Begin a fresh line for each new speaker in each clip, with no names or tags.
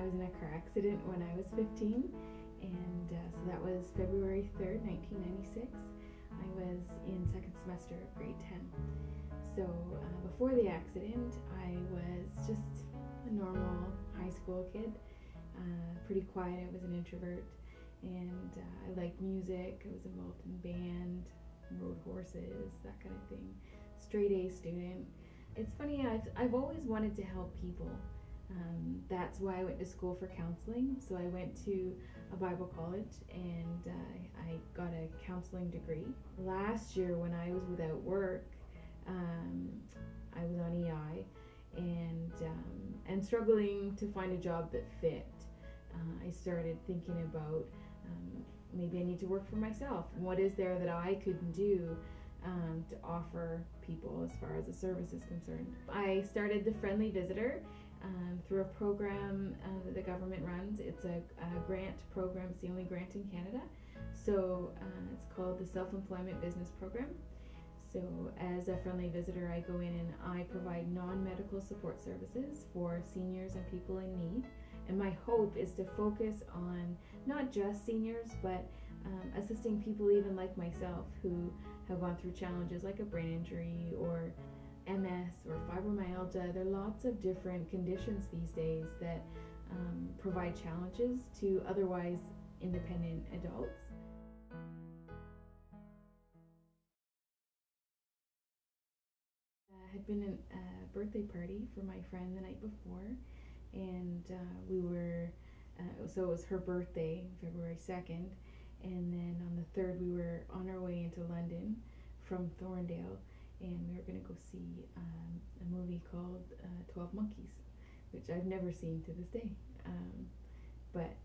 was in a car accident when I was 15, and so that was February 3rd, 1996. I was in second semester of grade 10. So before the accident, I was just a normal high school kid, pretty quiet. I was an introvert, and I liked music. I was involved in band, rode horses, that kind of thing. Straight A student. It's funny, I've always wanted to help people. That's why I went to school for counseling. So I went to a Bible college, and I got a counseling degree. Last year when I was without work, I was on EI and struggling to find a job that fit. I started thinking about maybe I need to work for myself. What is there that I could do to offer people as far as the service is concerned? I started the Friendly Visitor through a program that the government runs. It's a grant program. It's the only grant in Canada. So it's called the Self-Employment Business Program. So as a Friendly Visitor, I go in and I provide non-medical support services for seniors and people in need. And my hope is to focus on not just seniors, but assisting people even like myself who have gone through challenges like a brain injury or MS or fibromyalgia. There are lots of different conditions these days that provide challenges to otherwise independent adults. Had been a birthday party for my friend the night before, and so it was her birthday, February 2nd, and then on the 3rd we were on our way into London from Thorndale, and we were going to go see a movie called 12 Monkeys, which I've never seen to this day, but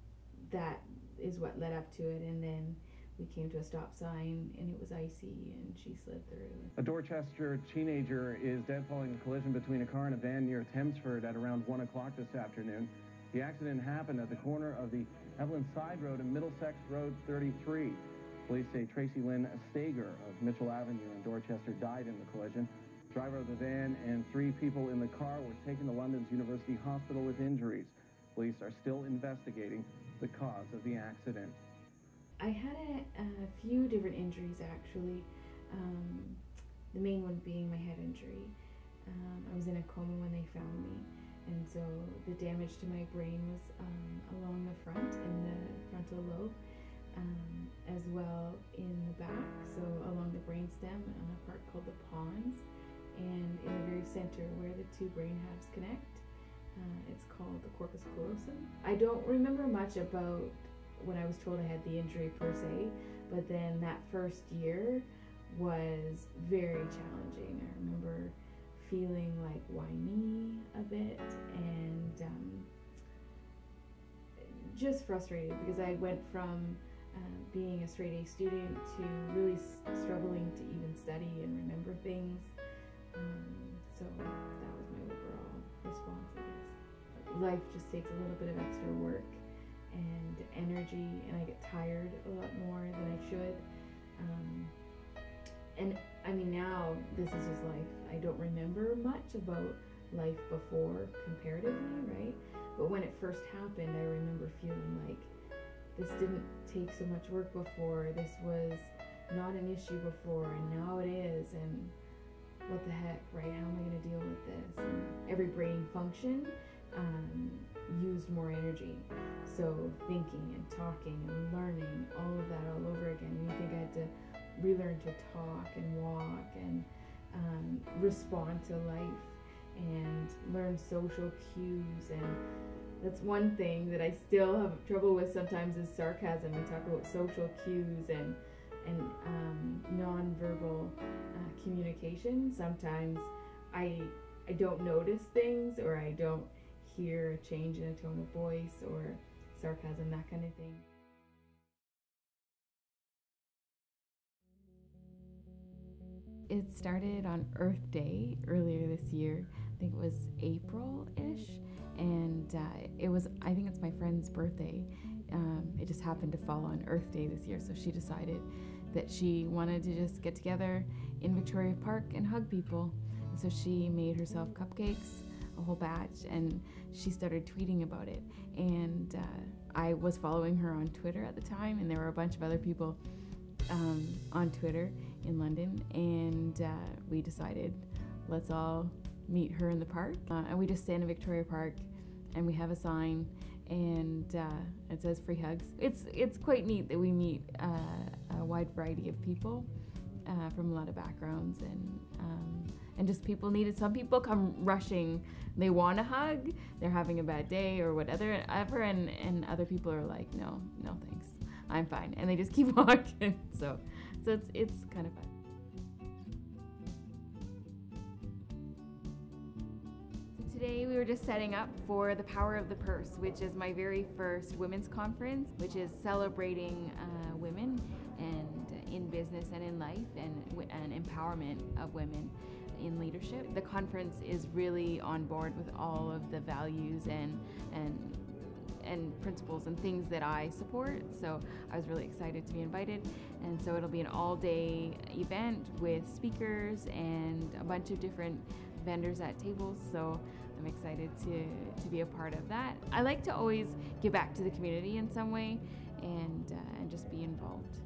that is what led up to it. And then we came to a stop sign, and it was icy, and she slid through.
A Dorchester teenager is dead following a collision between a car and a van near Thamesford at around 1 o'clock this afternoon. The accident happened at the corner of the Evelyn Side Road and Middlesex Road 33. Police say Tracy Lynn Stager of Mitchell Avenue in Dorchester died in the collision. Driver of the van and 3 people in the car were taken to London's University Hospital with injuries. Police are still investigating the cause of the accident.
I had a few different injuries actually, the main one being my head injury. I was in a coma when they found me, and so the damage to my brain was along the front and the frontal lobe, as well in the back, so along the brainstem on a part called the pons, and in the very center where the 2 brain halves connect. It's called the corpus callosum. I don't remember much about when I was told I had the injury per se, but then that first year was very challenging. I remember feeling like, why me a bit, and just frustrated because I went from being a straight A student to really struggling to even study and remember things. So that was my overall response, I guess. Life just takes a little bit of extra work and energy, and I get tired a lot more than I should. And I mean, now this is just life. I don't remember much about life before comparatively, right? But when it first happened, I remember feeling like this didn't take so much work before, this was not an issue before, and now it is, and what the heck, right? How am I going to deal with this? And every brain function used more energy. So thinking and talking and learning, all of that all over again. And you think I had to relearn to talk and walk and respond to life and learn social cues. And that's one thing that I still have trouble with sometimes is sarcasm. We talk about social cues and non-verbal communication. Sometimes I don't notice things, or I don't hear a change in a tone of voice or sarcasm, that kind of thing. It started on Earth Day earlier this year. I think it was April-ish, and I think it's my friend's birthday. It just happened to fall on Earth Day this year, so she decided that she wanted to just get together in Victoria Park and hug people. And so she made herself cupcakes, a whole batch, and she started tweeting about it. And I was following her on Twitter at the time, and there were a bunch of other people on Twitter in London, and we decided, let's all meet her in the park. And we just stand in Victoria Park, and we have a sign, and it says free hugs. It's quite neat that we meet a wide variety of people from a lot of backgrounds, and just people needed. Some people come rushing, they want a hug, they're having a bad day or whatever, and other people are like, no thanks, I'm fine, and they just keep walking. So it's kind of fun. Today we were just setting up for the Power of the Purse, which is my very first women's conference, which is celebrating women and in business and in life, and empowerment of women in leadership. The conference is really on board with all of the values and principles and things that I support, so I was really excited to be invited. And so it'll be an all-day event with speakers and a bunch of different vendors at tables, so I'm excited to be a part of that. I like to always give back to the community in some way and just be involved.